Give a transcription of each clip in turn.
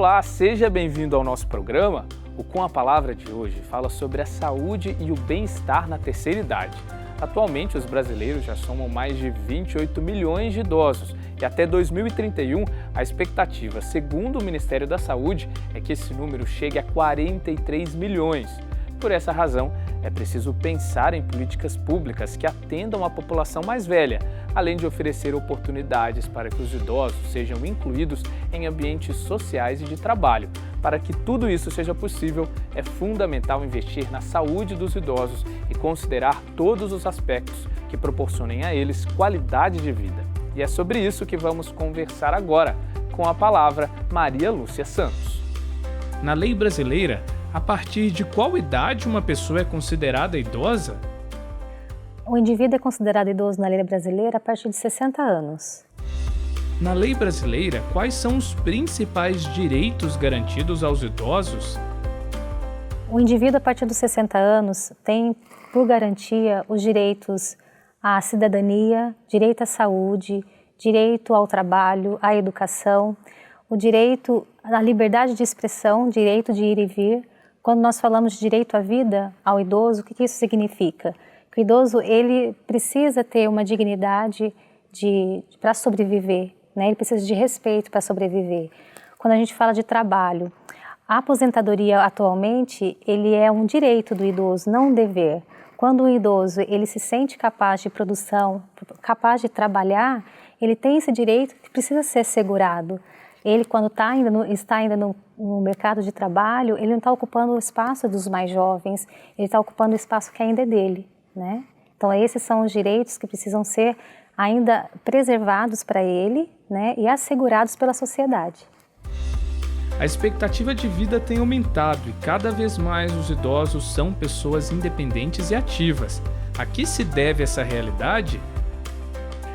Olá, seja bem-vindo ao nosso programa. O Com a Palavra de hoje fala sobre a saúde e o bem-estar na terceira idade. Atualmente, os brasileiros já somam mais de 28 milhões de idosos e até 2031, a expectativa, segundo o Ministério da Saúde, é que esse número chegue a 43 milhões. Por essa razão, é preciso pensar em políticas públicas que atendam a população mais velha, além de oferecer oportunidades para que os idosos sejam incluídos em ambientes sociais e de trabalho. Para que tudo isso seja possível, é fundamental investir na saúde dos idosos e considerar todos os aspectos que proporcionem a eles qualidade de vida. E é sobre isso que vamos conversar agora, com a palavra Maria Lúcia Santos. Na lei brasileira, a partir de qual idade uma pessoa é considerada idosa? O indivíduo é considerado idoso na lei brasileira a partir de 60 anos. Na lei brasileira, quais são os principais direitos garantidos aos idosos? O indivíduo a partir dos 60 anos tem, por garantia, os direitos à cidadania, direito à saúde, direito ao trabalho, à educação, o direito à liberdade de expressão, direito de ir e vir. Quando nós falamos de direito à vida ao idoso, o que isso significa? Que o idoso ele precisa ter uma dignidade para sobreviver, né? Ele precisa de respeito para sobreviver. Quando a gente fala de trabalho, a aposentadoria atualmente ele é um direito do idoso, não um dever. Quando o idoso ele se sente capaz de produção, capaz de trabalhar, ele tem esse direito que precisa ser assegurado. Ele, quando está ainda no mercado de trabalho, ele não está ocupando o espaço dos mais jovens, ele está ocupando o espaço que ainda é dele, né? Então, esses são os direitos que precisam ser ainda preservados para ele, né, e assegurados pela sociedade. A expectativa de vida tem aumentado e cada vez mais os idosos são pessoas independentes e ativas. A que se deve essa realidade?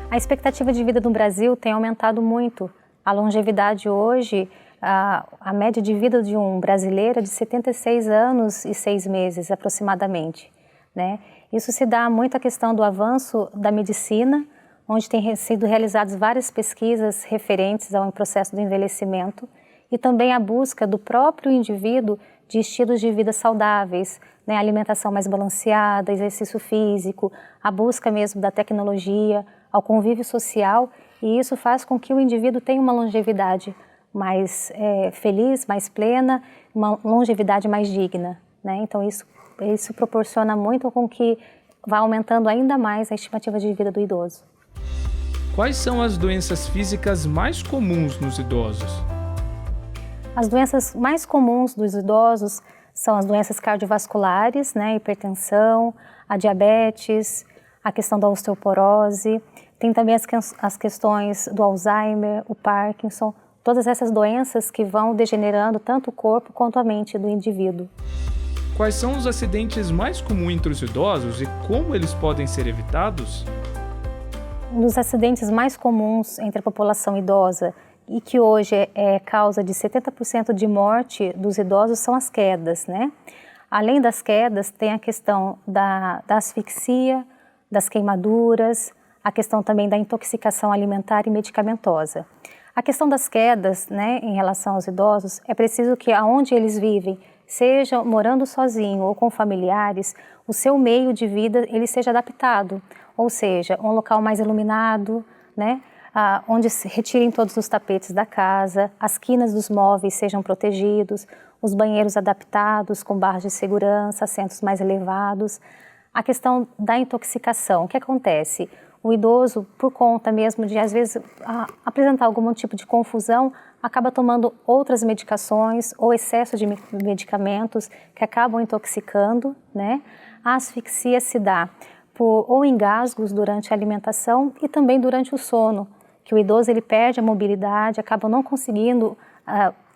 A expectativa de vida no Brasil tem aumentado muito. A longevidade hoje, a média de vida de um brasileiro é de 76 anos e 6 meses aproximadamente, né? Isso se dá muito à questão do avanço da medicina, onde tem sido realizadas várias pesquisas referentes ao processo do envelhecimento e também a busca do próprio indivíduo de estilos de vida saudáveis, né? Alimentação mais balanceada, exercício físico, a busca mesmo da tecnologia, ao convívio social. E isso faz com que o indivíduo tenha uma longevidade mais feliz, mais plena, uma longevidade mais digna, né? Então isso proporciona muito com que vá aumentando ainda mais a estimativa de vida do idoso. Quais são as doenças físicas mais comuns nos idosos? As doenças mais comuns dos idosos são as doenças cardiovasculares, né? Hipertensão, a diabetes, a questão da osteoporose. Tem também as questões do Alzheimer, o Parkinson, todas essas doenças que vão degenerando tanto o corpo quanto a mente do indivíduo. Quais são os acidentes mais comuns entre os idosos e como eles podem ser evitados? Um dos acidentes mais comuns entre a população idosa e que hoje é causa de 70% de morte dos idosos são as quedas, né? Além das quedas, tem a questão da asfixia, das queimaduras, a questão também da intoxicação alimentar e medicamentosa. A questão das quedas, né, em relação aos idosos, é preciso que aonde eles vivem, seja morando sozinho ou com familiares, o seu meio de vida ele seja adaptado, ou seja, um local mais iluminado, né, onde se retirem todos os tapetes da casa, as quinas dos móveis sejam protegidos, os banheiros adaptados com barras de segurança, assentos mais elevados. A questão da intoxicação, o que acontece? O idoso, por conta mesmo de, às vezes, apresentar algum tipo de confusão, acaba tomando outras medicações ou excesso de medicamentos que acabam intoxicando, né? A asfixia se dá ou engasgos durante a alimentação e também durante o sono, que o idoso ele perde a mobilidade, acaba não conseguindo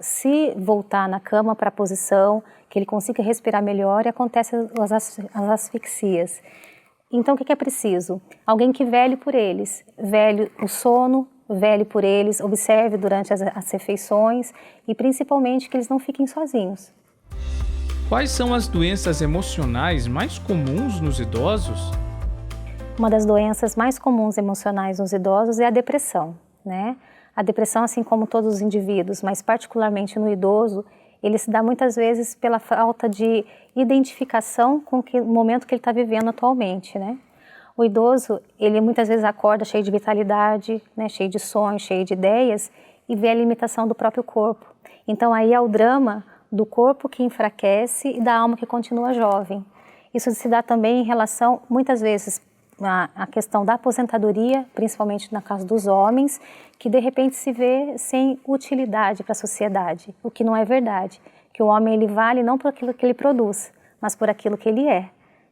se voltar na cama para a posição, que ele consiga respirar melhor e acontecem as asfixias. Então, o que é preciso? Alguém que vele por eles, vele o sono, vele por eles, observe durante as refeições e principalmente que eles não fiquem sozinhos. Quais são as doenças emocionais mais comuns nos idosos? Uma das doenças mais comuns emocionais nos idosos é a depressão, né? A depressão, assim como todos os indivíduos, mas particularmente no idoso, ele se dá muitas vezes pela falta de identificação com o momento que ele está vivendo atualmente, né? O idoso, ele muitas vezes acorda cheio de vitalidade, né, cheio de sonhos, cheio de ideias, e vê a limitação do próprio corpo. Então aí é o drama do corpo que enfraquece e da alma que continua jovem. Isso se dá também em relação, muitas vezes, à questão da aposentadoria, principalmente na casa dos homens, que de repente se vê sem utilidade para a sociedade, o que não é verdade, que o homem ele vale não por aquilo que ele produz, mas por aquilo que ele é,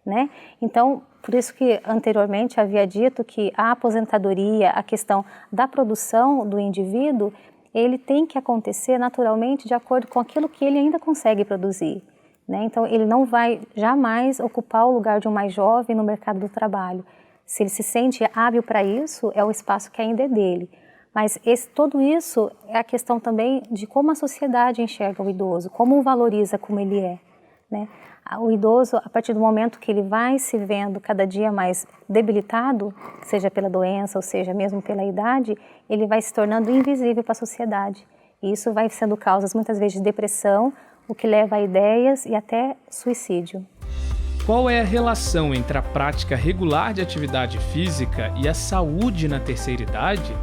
né? Então, por isso que anteriormente havia dito que a aposentadoria, a questão da produção do indivíduo, ele tem que acontecer naturalmente de acordo com aquilo que ele ainda consegue produzir, né? Então, ele não vai jamais ocupar o lugar de um mais jovem no mercado do trabalho. Se ele se sente hábil para isso, é o espaço que ainda é dele. Mas tudo isso é a questão também de como a sociedade enxerga o idoso, como o valoriza como ele é, né? O idoso, a partir do momento que ele vai se vendo cada dia mais debilitado, seja pela doença ou seja mesmo pela idade, ele vai se tornando invisível para a sociedade. E isso vai sendo causas muitas vezes de depressão, o que leva a ideias e até suicídio. Qual é a relação entre a prática regular de atividade física e a saúde na terceira idade?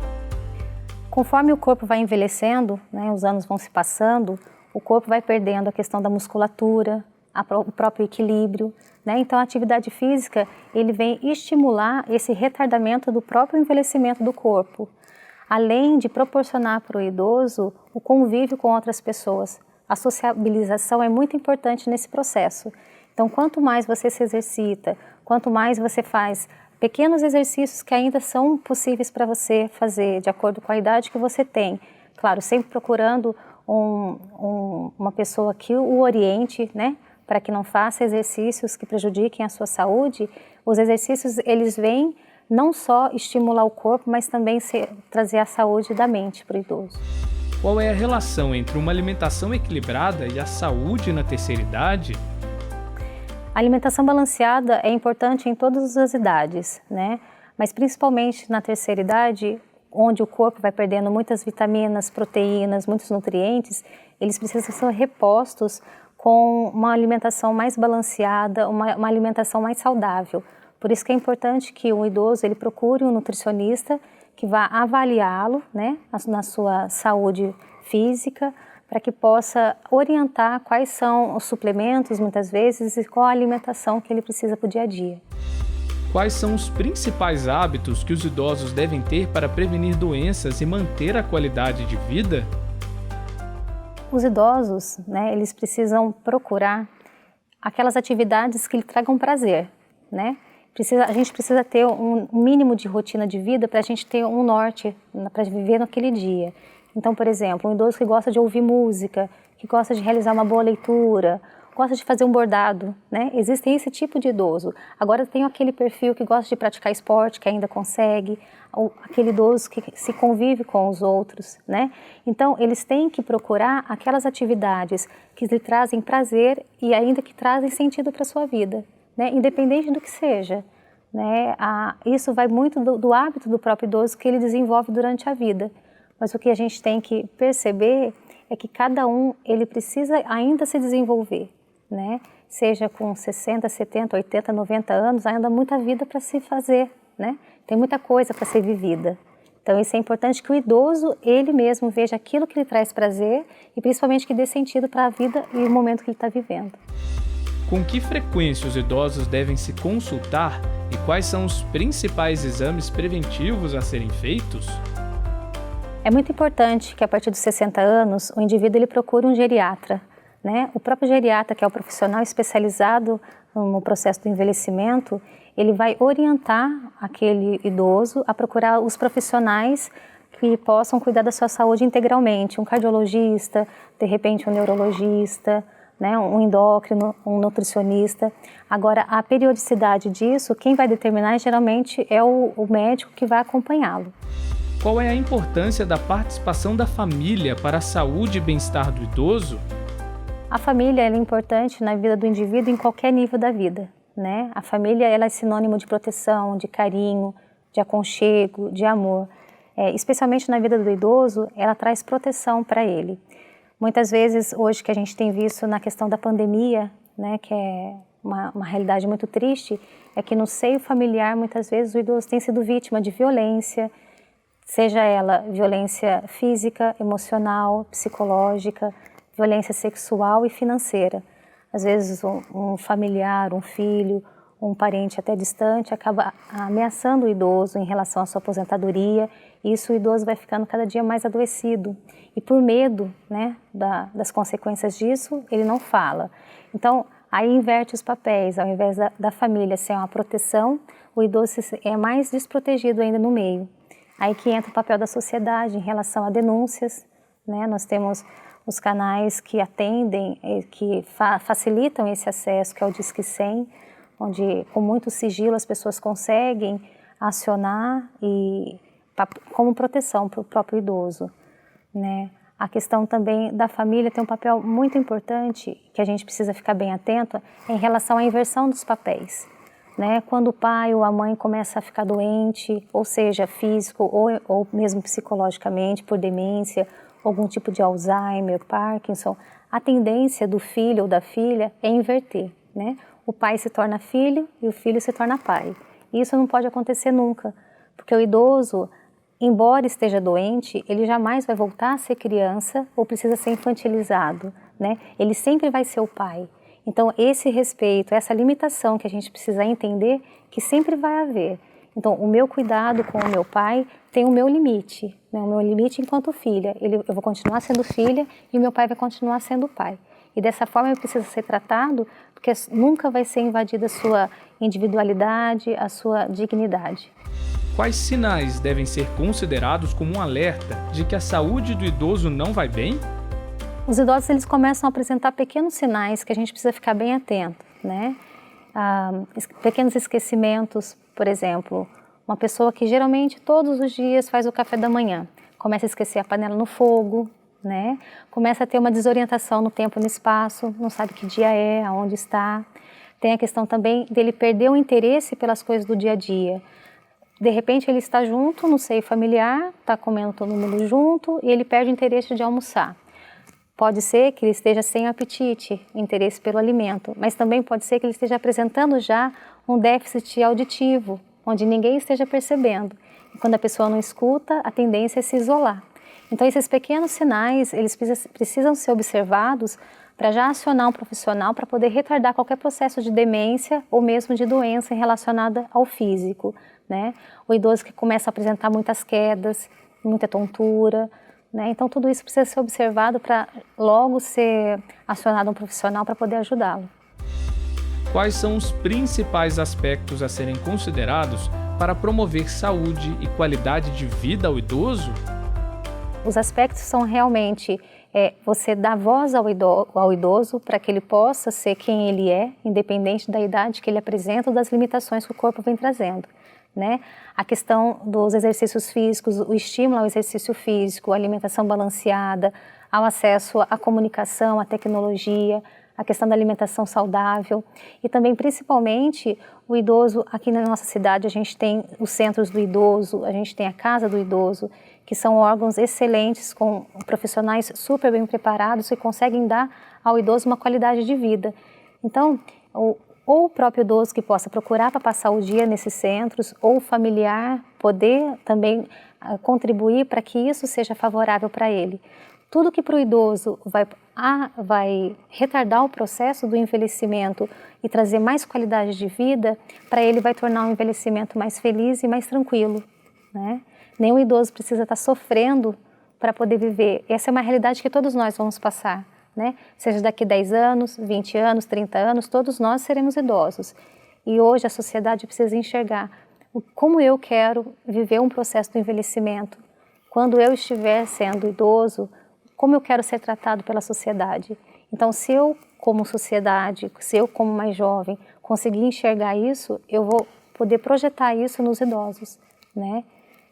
Conforme o corpo vai envelhecendo, né, os anos vão se passando, o corpo vai perdendo a questão da musculatura, o próprio equilíbrio, né? Então a atividade física, ele vem estimular esse retardamento do próprio envelhecimento do corpo, além de proporcionar para o idoso o convívio com outras pessoas. A sociabilização é muito importante nesse processo. Então, quanto mais você se exercita, quanto mais você faz pequenos exercícios que ainda são possíveis para você fazer de acordo com a idade que você tem, claro, sempre procurando uma pessoa que o oriente, né, para que não faça exercícios que prejudiquem a sua saúde. Os exercícios, eles vêm não só estimular o corpo, mas também trazer a saúde da mente para o idoso. Qual é a relação entre uma alimentação equilibrada e a saúde na terceira idade? A alimentação balanceada é importante em todas as idades, né? Mas principalmente na terceira idade, onde o corpo vai perdendo muitas vitaminas, proteínas, muitos nutrientes, eles precisam ser repostos com uma alimentação mais balanceada, uma alimentação mais saudável. Por isso que é importante que o idoso ele procure um nutricionista que vá avaliá-lo, né, na sua saúde física, para que possa orientar quais são os suplementos, muitas vezes, e qual a alimentação que ele precisa para o dia a dia. Quais são os principais hábitos que os idosos devem ter para prevenir doenças e manter a qualidade de vida? Os idosos, né, eles precisam procurar aquelas atividades que lhe tragam prazer, né? A gente precisa ter um mínimo de rotina de vida para a gente ter um norte para viver naquele dia. Então, por exemplo, um idoso que gosta de ouvir música, que gosta de realizar uma boa leitura, gosta de fazer um bordado, né? Existe esse tipo de idoso. Agora tem aquele perfil que gosta de praticar esporte, que ainda consegue, ou aquele idoso que se convive com os outros, né? Então, eles têm que procurar aquelas atividades que lhe trazem prazer e ainda que trazem sentido para a sua vida, né? Independente do que seja, né? Isso vai muito do hábito do próprio idoso que ele desenvolve durante a vida. Mas o que a gente tem que perceber é que cada um, ele precisa ainda se desenvolver, né? Seja com 60, 70, 80, 90 anos, ainda há muita vida para se fazer, né? Tem muita coisa para ser vivida. Então, isso é importante que o idoso, ele mesmo veja aquilo que lhe traz prazer e principalmente que dê sentido para a vida e o momento que ele está vivendo. Com que frequência os idosos devem se consultar e quais são os principais exames preventivos a serem feitos? É muito importante que a partir dos 60 anos o indivíduo ele procure um geriatra, né? O próprio geriatra, que é o profissional especializado no processo do envelhecimento, ele vai orientar aquele idoso a procurar os profissionais que possam cuidar da sua saúde integralmente, um cardiologista, de repente um neurologista, né? Um endócrino, um nutricionista. Agora, a periodicidade disso, quem vai determinar geralmente é o médico que vai acompanhá-lo. Qual é a importância da participação da família para a saúde e bem-estar do idoso? A família é importante na vida do indivíduo em qualquer nível da vida, né? A família ela é sinônimo de proteção, de carinho, de aconchego, de amor. especialmente na vida do idoso, ela traz proteção para ele. Muitas vezes, hoje que a gente tem visto na questão da pandemia, né, que é uma realidade muito triste, é que no seio familiar, muitas vezes, o idoso tem sido vítima de violência, seja ela violência física, emocional, psicológica, violência sexual e financeira. Às vezes, um familiar, um filho, um parente até distante acaba ameaçando o idoso em relação à sua aposentadoria, e isso o idoso vai ficando cada dia mais adoecido. E por medo, né, das consequências disso, ele não fala. Então, aí inverte os papéis, ao invés da família ser uma proteção, o idoso é mais desprotegido ainda no meio. Aí que entra o papel da sociedade em relação a denúncias, né? Nós temos os canais que atendem, que facilitam esse acesso, que é o Disque 100, onde com muito sigilo as pessoas conseguem acionar como proteção para o próprio idoso, né? A questão também da família tem um papel muito importante que a gente precisa ficar bem atento em relação à inversão dos papéis, né? Quando o pai ou a mãe começa a ficar doente, ou seja, físico ou mesmo psicologicamente, por demência, algum tipo de Alzheimer, Parkinson, a tendência do filho ou da filha é inverter, né? O pai se torna filho e o filho se torna pai. E isso não pode acontecer nunca, porque o idoso, embora esteja doente, ele jamais vai voltar a ser criança ou precisa ser infantilizado, né? Ele sempre vai ser o pai. Então, esse respeito, essa limitação que a gente precisa entender, que sempre vai haver. Então, o meu cuidado com o meu pai tem o meu limite, né? O meu limite enquanto filha. Eu vou continuar sendo filha e o meu pai vai continuar sendo pai. E dessa forma, ele precisa ser tratado, porque nunca vai ser invadida a sua individualidade, a sua dignidade. Quais sinais devem ser considerados como um alerta de que a saúde do idoso não vai bem? Os idosos, eles começam a apresentar pequenos sinais que a gente precisa ficar bem atento, né? Pequenos esquecimentos, por exemplo, uma pessoa que geralmente todos os dias faz o café da manhã, começa a esquecer a panela no fogo, né? Começa a ter uma desorientação no tempo e no espaço, não sabe que dia é, aonde está. Tem a questão também dele perder o interesse pelas coisas do dia a dia. De repente ele está junto no seio familiar, está comendo todo mundo junto e ele perde o interesse de almoçar. Pode ser que ele esteja sem apetite, interesse pelo alimento, mas também pode ser que ele esteja apresentando já um déficit auditivo, onde ninguém esteja percebendo. E quando a pessoa não escuta, a tendência é se isolar. Então esses pequenos sinais, eles precisam ser observados para já acionar um profissional para poder retardar qualquer processo de demência ou mesmo de doença relacionada ao físico, né? O idoso que começa a apresentar muitas quedas, muita tontura, né? Então tudo isso precisa ser observado para logo ser acionado um profissional para poder ajudá-lo. Quais são os principais aspectos a serem considerados para promover saúde e qualidade de vida ao idoso? Os aspectos são realmente você dar voz ao idoso para que ele possa ser quem ele é, independente da idade que ele apresenta ou das limitações que o corpo vem trazendo, né? A questão dos exercícios físicos, o estímulo ao exercício físico, a alimentação balanceada, ao acesso à comunicação, à tecnologia, a questão da alimentação saudável e também, principalmente, o idoso, aqui na nossa cidade a gente tem os centros do idoso, a gente tem a Casa do Idoso, que são órgãos excelentes, com profissionais super bem preparados que conseguem dar ao idoso uma qualidade de vida. Então, ou o próprio idoso que possa procurar para passar o dia nesses centros, ou o familiar poder também contribuir para que isso seja favorável para ele. Tudo que para o idoso vai retardar o processo do envelhecimento e trazer mais qualidade de vida, para ele vai tornar um envelhecimento mais feliz e mais tranquilo, né? Nenhum idoso precisa estar sofrendo para poder viver. Essa é uma realidade que todos nós vamos passar, né? Seja daqui 10 anos, 20 anos, 30 anos, todos nós seremos idosos. E hoje a sociedade precisa enxergar como eu quero viver um processo do envelhecimento. Quando eu estiver sendo idoso, como eu quero ser tratado pela sociedade. Então, se eu, como sociedade, se eu, como mais jovem, conseguir enxergar isso, eu vou poder projetar isso nos idosos, né?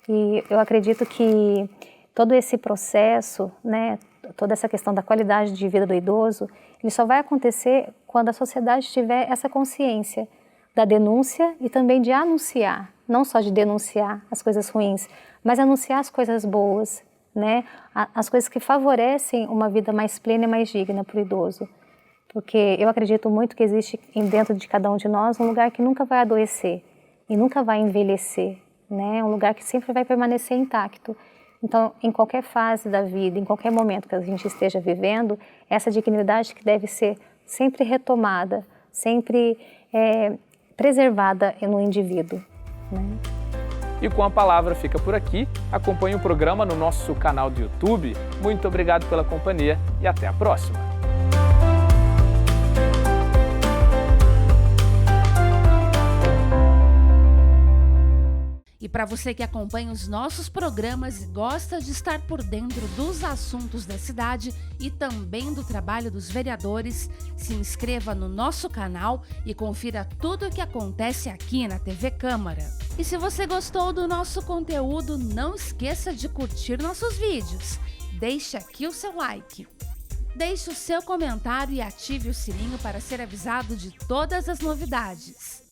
E eu acredito que todo esse processo, né, toda essa questão da qualidade de vida do idoso, ele só vai acontecer quando a sociedade tiver essa consciência da denúncia e também de anunciar, não só de denunciar as coisas ruins, mas anunciar as coisas boas, né? As coisas que favorecem uma vida mais plena e mais digna para o idoso. Porque eu acredito muito que existe dentro de cada um de nós um lugar que nunca vai adoecer e nunca vai envelhecer, né? Um lugar que sempre vai permanecer intacto. Então, em qualquer fase da vida, em qualquer momento que a gente esteja vivendo, essa dignidade que deve ser sempre retomada, sempre preservada no indivíduo, né? E com a palavra fica por aqui. Acompanhe o programa no nosso canal do YouTube. Muito obrigado pela companhia e até a próxima. E para você que acompanha os nossos programas e gosta de estar por dentro dos assuntos da cidade e também do trabalho dos vereadores, se inscreva no nosso canal e confira tudo o que acontece aqui na TV Câmara. E se você gostou do nosso conteúdo, não esqueça de curtir nossos vídeos. Deixe aqui o seu like. Deixe o seu comentário e ative o sininho para ser avisado de todas as novidades.